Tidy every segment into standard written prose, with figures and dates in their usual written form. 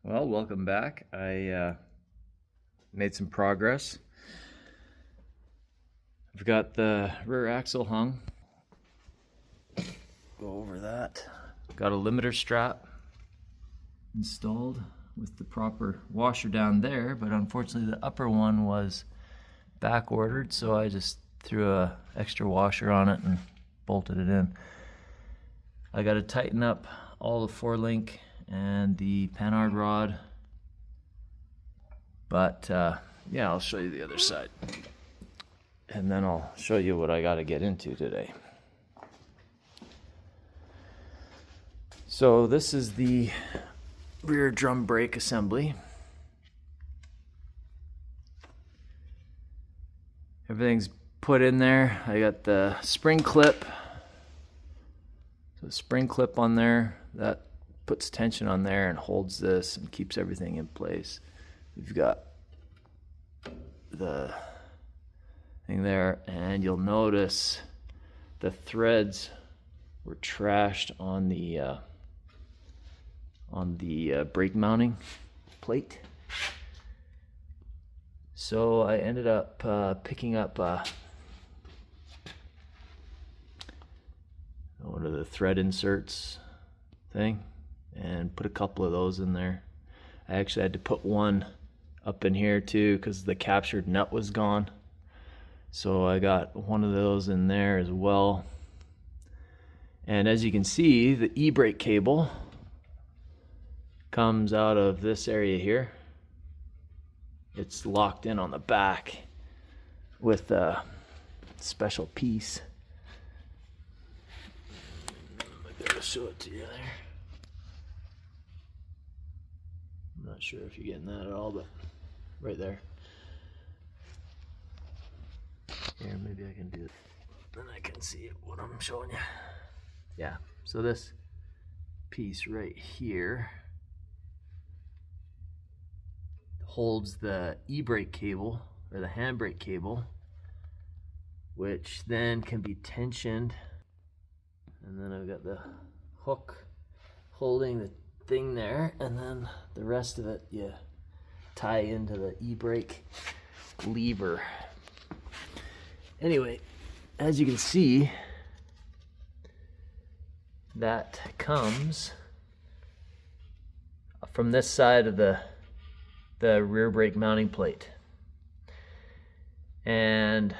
Well, welcome back. I made some progress. I've got the rear axle hung. Go over that. Got a limiter strap installed with the proper washer down there, but unfortunately the upper one was back ordered, so I just threw a extra washer on it and bolted it in. I got to tighten up all the 4-link and the panhard rod, but yeah, I'll show you the other side and then I'll show you what I got to get into today. So this is the rear drum brake assembly. Everything's put in there. I got the spring clip, so the spring clip on there that puts tension on there and holds this and keeps everything in place. We've got the thing there, and you'll notice the threads were trashed on the brake mounting plate. So I ended up picking up one of the thread inserts thing and put a couple of those in there. I actually had to put one up in here too because the captured nut was gone. So I got one of those in there as well. And as you can see, the e-brake cable comes out of this area here. It's locked in on the back with a special piece. I'm gonna show it to you there. I'm not sure if you're getting that at all, but right there. Here, maybe I can do it. Then I can see what I'm showing you. Yeah, so this piece right here holds the e-brake cable, or the handbrake cable, which then can be tensioned. And then I've got the hook holding the thing there, and then the rest of it you tie into the e-brake lever. Anyway, as you can see, that comes from this side of the rear brake mounting plate. And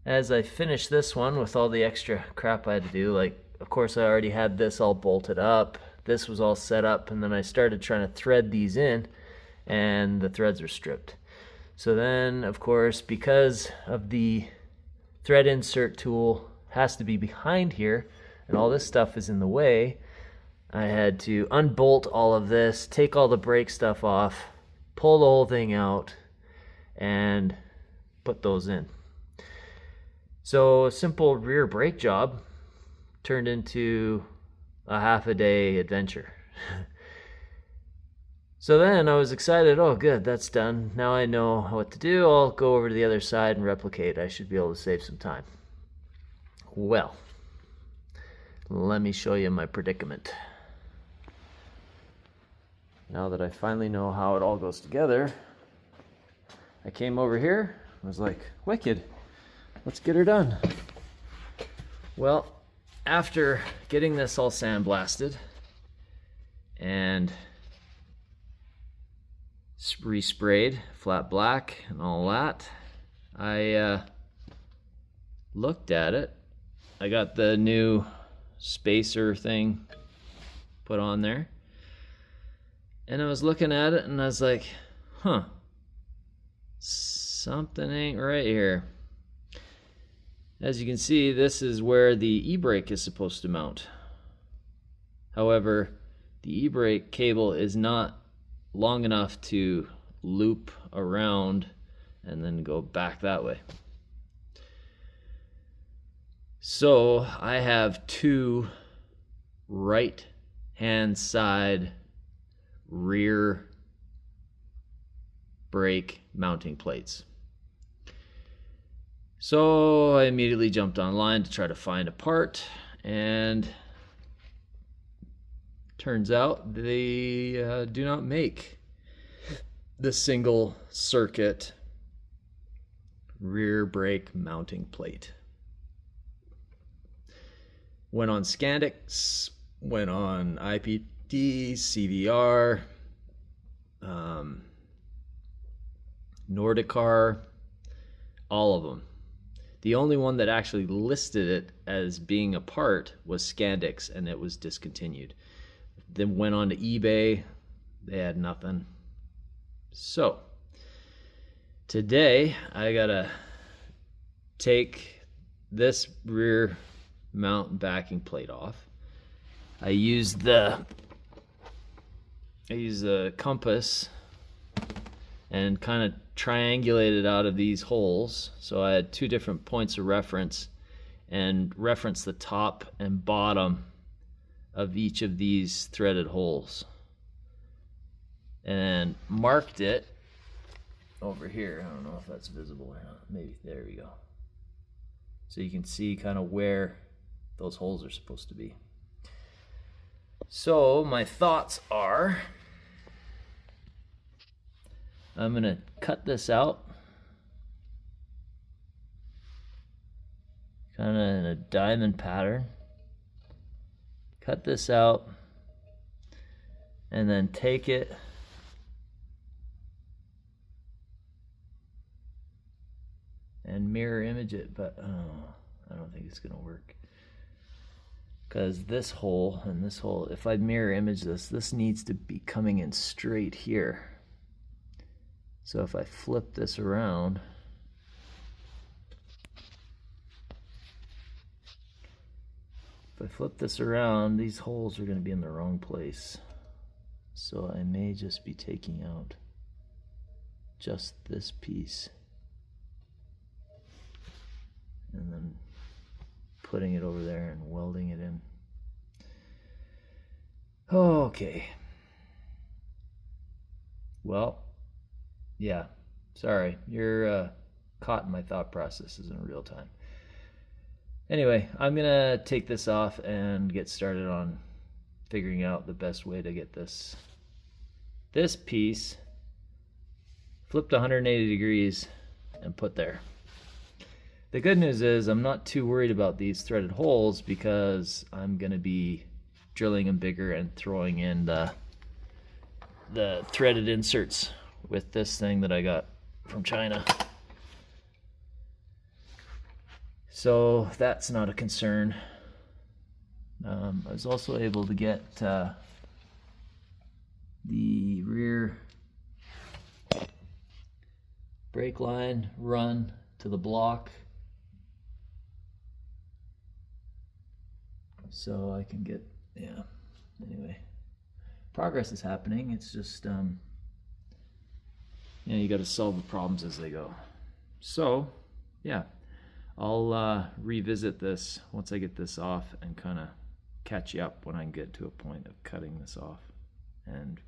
as I finished this one with all the extra crap I had to do, like of course I already had this all bolted up, this was all set up, and then I started trying to thread these in and the threads were stripped. So then of course, because of the thread insert tool has to be behind here and all this stuff is in the way, I had to unbolt all of this, take all the brake stuff off, pull the whole thing out, and put those in. So a simple rear brake job turned into a half-a-day adventure. So then I was excited. Oh good, that's done. Now I know what to do. I'll go over to the other side and replicate. I should be able to save some time. Well, let me show you my predicament. Now that I finally know how it all goes together, I came over here, I was like, wicked, let's get her done. Well, after getting this all sandblasted and resprayed flat black and all that, I looked at it. I got the new spacer thing put on there, and I was looking at it and I was like, huh, something ain't right here. As you can see, this is where the e-brake is supposed to mount. However, the e-brake cable is not long enough to loop around and then go back that way. So I have two right hand side rear brake mounting plates. So I immediately jumped online to try to find a part, and turns out they do not make the single circuit rear brake mounting plate. Went on Scandics, went on IPD, CVR, Nordicar, all of them. The only one that actually listed it as being a part was Scandics, and it was discontinued. Then went on to eBay, they had nothing. So today I gotta take this rear mount backing plate off. I use the compass and kind of triangulate it out of these holes. So I had two different points of reference and reference the top and bottom of each of these threaded holes, and marked it over here. I don't know if that's visible or not. Maybe, there we go. So you can see kind of where those holes are supposed to be. So my thoughts are, I'm gonna cut this out kind of in a diamond pattern. Cut this out and then take it and mirror image it, but I don't think it's gonna work, because this hole and this hole, if I mirror image this, this needs to be coming in straight here. So if I flip this around, these holes are going to be in the wrong place. So I may just be taking out just this piece and then putting it over there and welding it in. Okay. Well, yeah, sorry, you're caught in my thought processes in real time. Anyway, I'm gonna take this off and get started on figuring out the best way to get this piece flipped 180 degrees and put there. The good news is I'm not too worried about these threaded holes, because I'm gonna be drilling them bigger and throwing in the threaded inserts with this thing that I got from China. So that's not a concern. I was also able to get the rear brake line run to the block, so I can get, yeah, anyway, progress is happening. It's just you got to solve the problems as they go. So yeah, I'll revisit this once I get this off and kind of catch you up when I get to a point of cutting this off and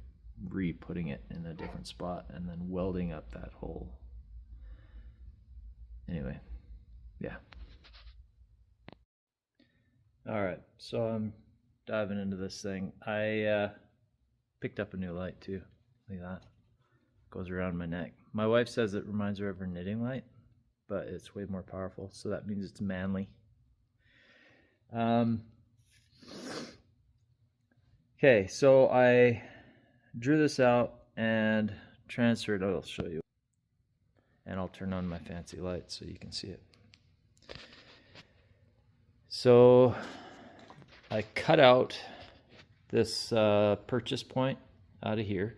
re-putting it in a different spot and then welding up that hole. Anyway, yeah. All right, so I'm diving into this thing. I picked up a new light too. Look at that. Goes around my neck. My wife says it reminds her of her knitting light, but it's way more powerful, so that means it's manly. Okay, so I drew this out and transferred. I'll show you, and I'll turn on my fancy light so you can see it. So I cut out this purchase point out of here,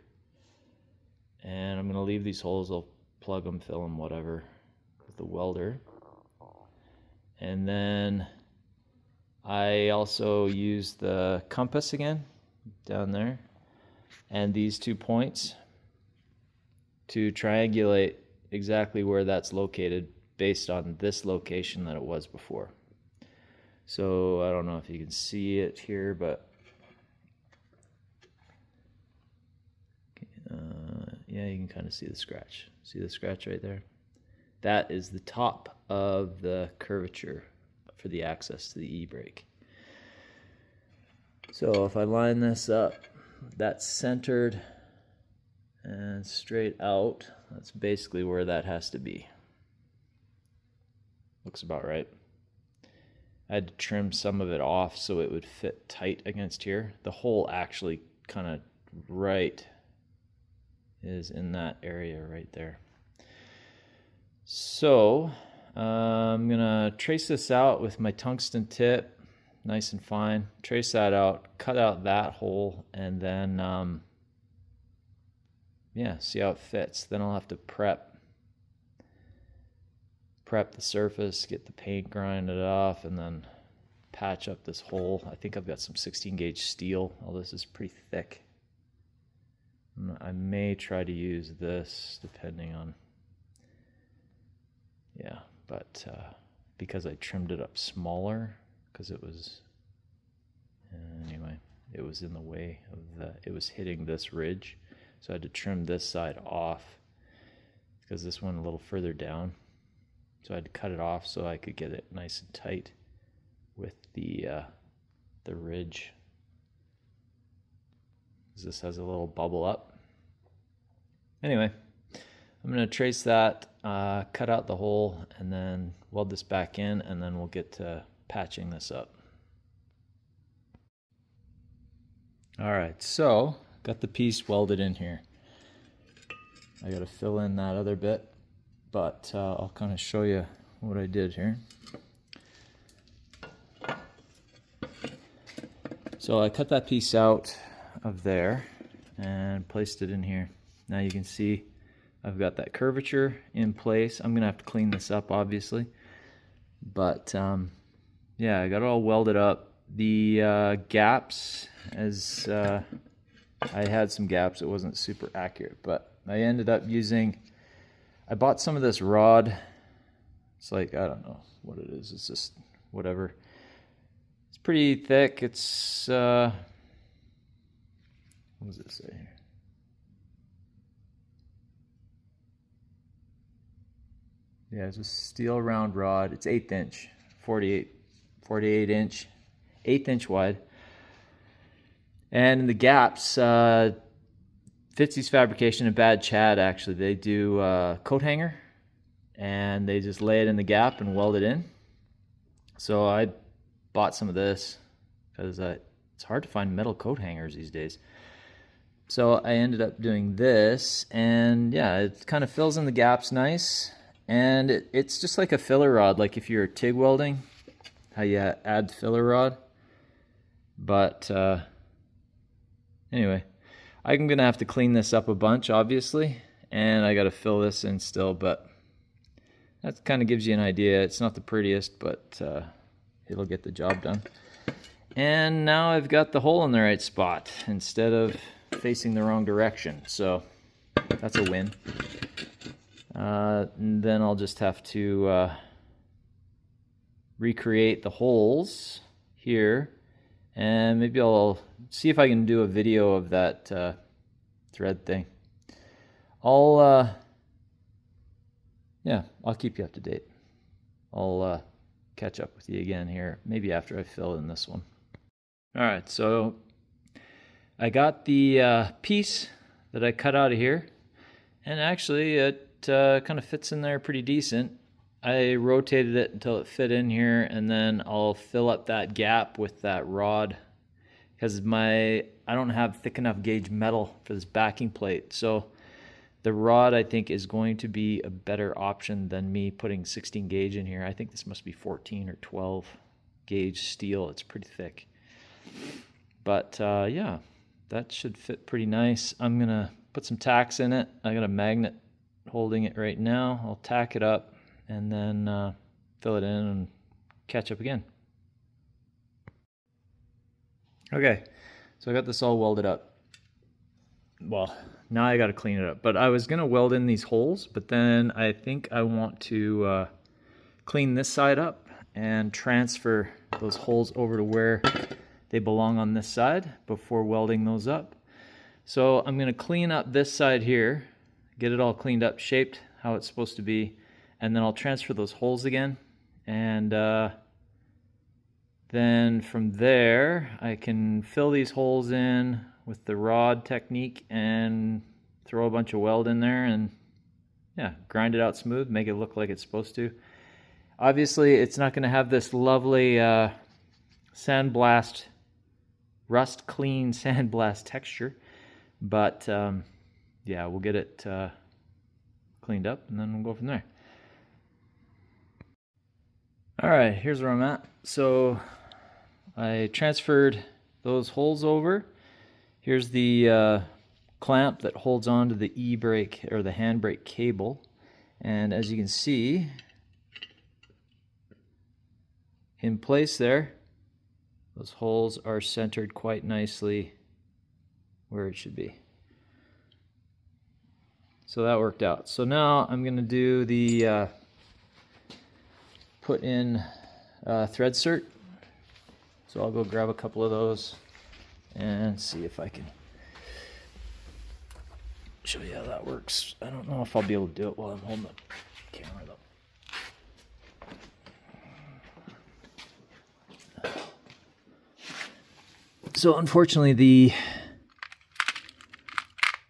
and I'm going to leave these holes. I'll plug them, fill them, whatever, with the welder. And then I also use the compass again down there and these 2 points to triangulate exactly where that's located based on this location that it was before. So I don't know if you can see it here, but yeah, you can kind of see the scratch. See the scratch right there? That is the top of the curvature for the access to the e-brake. So if I line this up, that's centered and straight out, that's basically where that has to be. Looks about right. I had to trim some of it off so it would fit tight against here. The hole actually kind of right is in that area right there. So I'm gonna trace this out with my tungsten tip, nice and fine. Trace that out, cut out that hole, and then yeah, see how it fits. Then I'll have to prep the surface, get the paint grinded off, and then patch up this hole. I think I've got some 16 gauge steel. Oh, this is pretty thick. I may try to use this depending on, yeah, but because I trimmed it up smaller, because it was, anyway, it was in the way of it was hitting this ridge. So I had to trim this side off because this went a little further down. So I had to cut it off so I could get it nice and tight with the ridge. This has a little bubble up. Anyway, I'm going to trace that, cut out the hole, and then weld this back in, and then we'll get to patching this up. Alright, so got the piece welded in here. I got to fill in that other bit, but I'll kind of show you what I did here. So I cut that piece out of there and placed it in here. Now you can see I've got that curvature in place. I'm gonna have to clean this up obviously, but yeah, I got it all welded up. The gaps, as I had some gaps, it wasn't super accurate, but I ended up using, I bought some of this rod. It's like, I don't know what it is, it's just whatever. It's pretty thick. It's what does it say here? Yeah, it's a steel round rod. It's 1/8 inch, 48 inch, 1/8 inch wide. And in the gaps, Fitzy's Fabrication and Bad Chad, actually, they do coat hanger, and they just lay it in the gap and weld it in. So I bought some of this because it's hard to find metal coat hangers these days. So I ended up doing this, and yeah, it kind of fills in the gaps nice. And it's just like a filler rod, like if you're TIG welding, how you add filler rod. But anyway, I'm gonna have to clean this up a bunch, obviously, and I gotta fill this in still, but that kind of gives you an idea. It's not the prettiest, but it'll get the job done. And now I've got the hole in the right spot instead of facing the wrong direction, so that's a win. And then I'll just have to recreate the holes here, and maybe I'll see if I can do a video of that thread thing. Yeah, I'll keep you up to date. I'll catch up with you again here, maybe after I fill in this one. Alright, so I got the piece that I cut out of here, and actually it kind of fits in there pretty decent. I rotated it until it fit in here, and then I'll fill up that gap with that rod because I don't have thick enough gauge metal for this backing plate. So the rod, I think, is going to be a better option than me putting 16 gauge in here. I think this must be 14 or 12 gauge steel. It's pretty thick. But yeah, that should fit pretty nice. I'm gonna put some tacks in it. I got a magnet holding it right now. I'll tack it up and then fill it in and catch up again. Okay, so I got this all welded up. Well, now I got to clean it up, but I was gonna weld in these holes, but then I think I want to clean this side up and transfer those holes over to where they belong on this side before welding those up. So I'm gonna clean up this side here, get it all cleaned up, shaped how it's supposed to be, and then I'll transfer those holes again, and Then from there, I can fill these holes in with the rod technique and throw a bunch of weld in there and yeah, grind it out smooth, make it look like it's supposed to. Obviously, it's not going to have this lovely sandblast, rust clean sandblast texture, but yeah, we'll get it cleaned up and then we'll go from there. All right, here's where I'm at. So I transferred those holes over. Here's the clamp that holds on to the e-brake or the handbrake cable. And as you can see, in place there, those holes are centered quite nicely where it should be. So that worked out. So now I'm going to do the put in thread cert. So I'll go grab a couple of those and see if I can show you how that works. I don't know if I'll be able to do it while I'm holding the camera though. So unfortunately the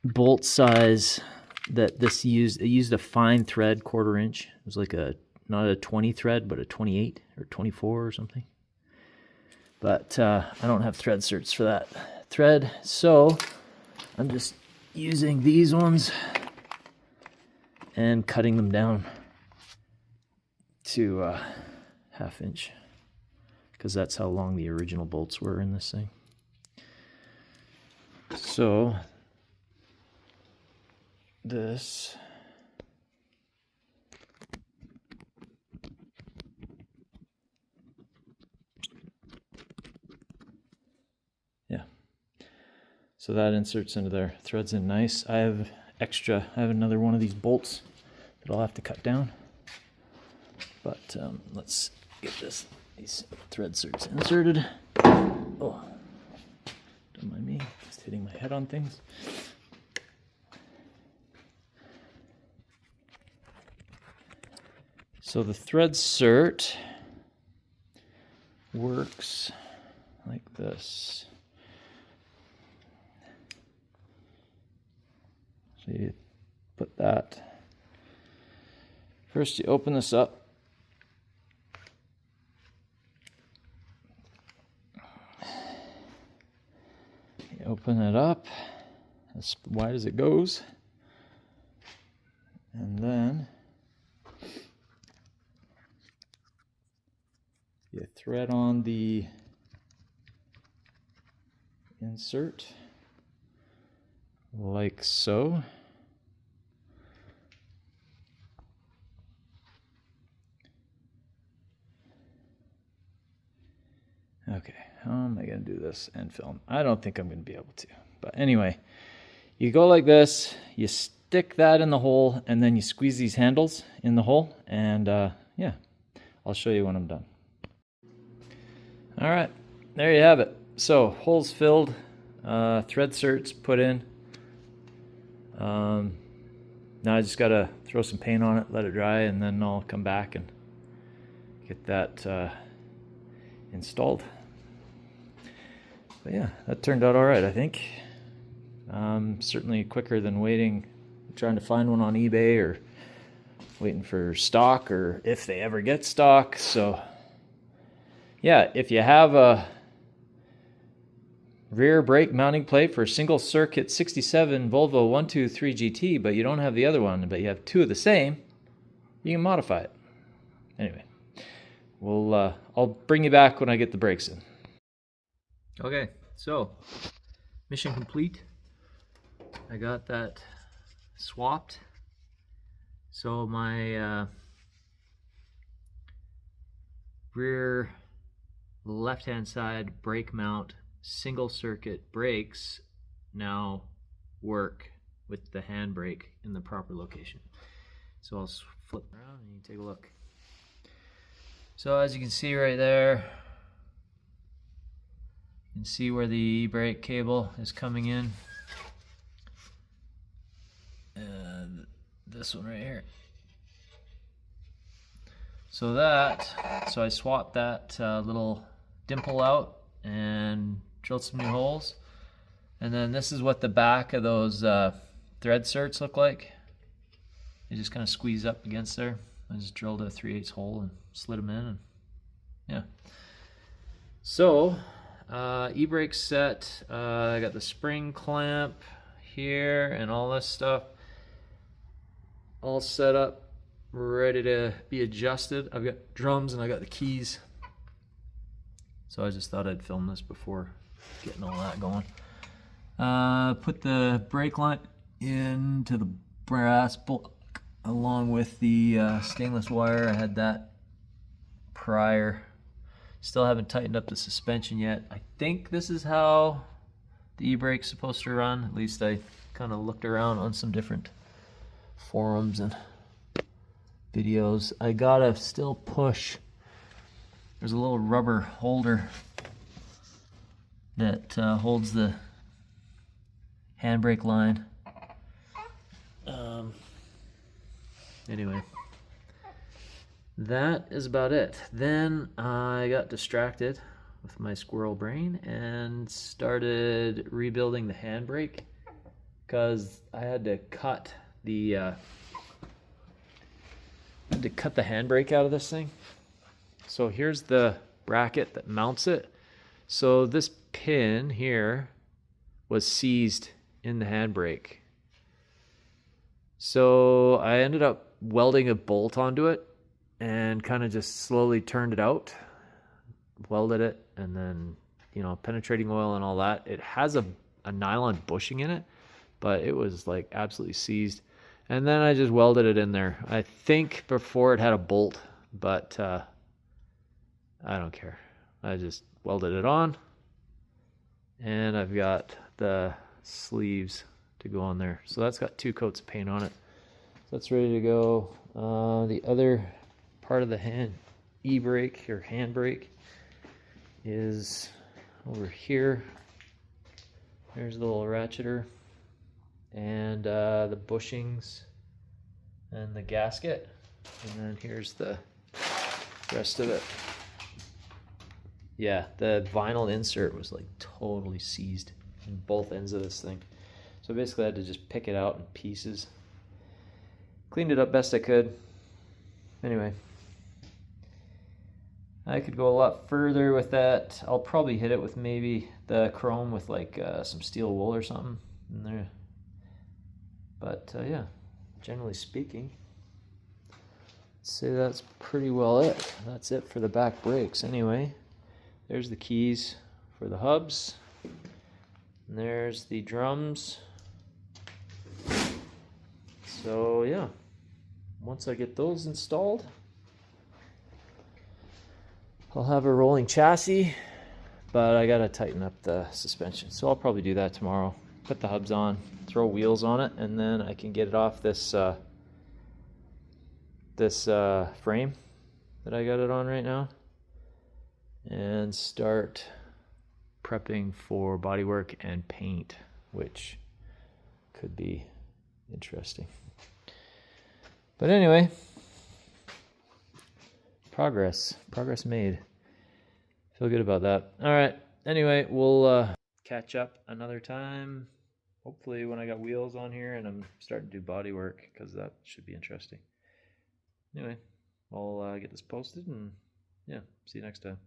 bolt size that this used, it used a fine thread, 1/4 inch. It was like a, not a 20 thread, but a 28 or 24 or something. But I don't have thread certs for that thread, so I'm just using these ones and cutting them down to 1/2 inch, because that's how long the original bolts were in this thing. So this so that inserts into there, threads in nice. I have another one of these bolts that I'll have to cut down. But let's get these thread certs inserted. Oh, don't mind me, just hitting my head on things. So the thread cert works like this. So you put that, first you open this up. You open it up as wide as it goes. And then you thread on the insert like so. Okay, how am I going to do this and film? I don't think I'm going to be able to. But anyway, you go like this, you stick that in the hole, and then you squeeze these handles in the hole, and yeah, I'll show you when I'm done. All right, there you have it. So, holes filled, thread certs put in. Now I just got to throw some paint on it, let it dry, and then I'll come back and get that installed. But yeah, that turned out all right, I think. Certainly quicker than trying to find one on eBay or waiting for stock, or if they ever get stock. So yeah, if you have a rear brake mounting plate for a single circuit 67 Volvo 123 GT, but you don't have the other one, but you have two of the same, you can modify it. Anyway, I'll bring you back when I get the brakes in. Okay, so mission complete. I got that swapped. So my rear left-hand side brake mount single circuit brakes now work with the handbrake in the proper location. So I'll flip around and you can take a look. So as you can see right there, you can see where the brake cable is coming in. And this one right here. So I swapped that little dimple out and drilled some new holes. And then this is what the back of those thread certs look like. They just kind of squeeze up against there. I just drilled a 3/8 hole and slid them in, and yeah. So e-brake set, I got the spring clamp here and all this stuff all set up, ready to be adjusted. I've got drums and I got the keys. So I just thought I'd film this before getting all that going. Put the brake line into the brass block along with the stainless wire. I had that prior. Still haven't tightened up the suspension yet. I think this is how the e-brake's supposed to run. At least I kind of looked around on some different forums and videos. I gotta still push. There's a little rubber holder that holds the handbrake line. Anyway, that is about it. Then I got distracted with my squirrel brain and started rebuilding the handbrake because I had to cut the handbrake out of this thing. So here's the bracket that mounts it. So this pin here was seized in the handbrake. So I ended up welding a bolt onto it and kind of just slowly turned it out, welded it, and then, you know, penetrating oil and all that. It has a nylon bushing in it, but it was like absolutely seized. And then I just welded it in there. I think before it had a bolt, but I don't care. I just welded it on, and I've got the sleeves to go on there. So that's got 2 coats of paint on it. So that's ready to go. The other part of the e-brake or handbrake is over here. There's the little ratcheter and the bushings and the gasket, and then here's the rest of it. Yeah, the vinyl insert was like totally seized in both ends of this thing. So basically I had to just pick it out in pieces. Cleaned it up best I could. Anyway, I could go a lot further with that. I'll probably hit it with maybe the chrome with like some steel wool or something in there. But yeah, generally speaking, I'd say that's pretty well it. That's it for the back brakes anyway. There's the keys for the hubs. And there's the drums. So yeah, once I get those installed, I'll have a rolling chassis, but I gotta tighten up the suspension. So I'll probably do that tomorrow. Put the hubs on, throw wheels on it, and then I can get it off this frame that I got it on right now and start prepping for bodywork and paint, which could be interesting. But anyway, progress made. Feel good about that. All right, anyway, we'll catch up another time, hopefully when I got wheels on here and I'm starting to do body work, because that should be interesting. Anyway, I'll get this posted, and yeah, see you next time.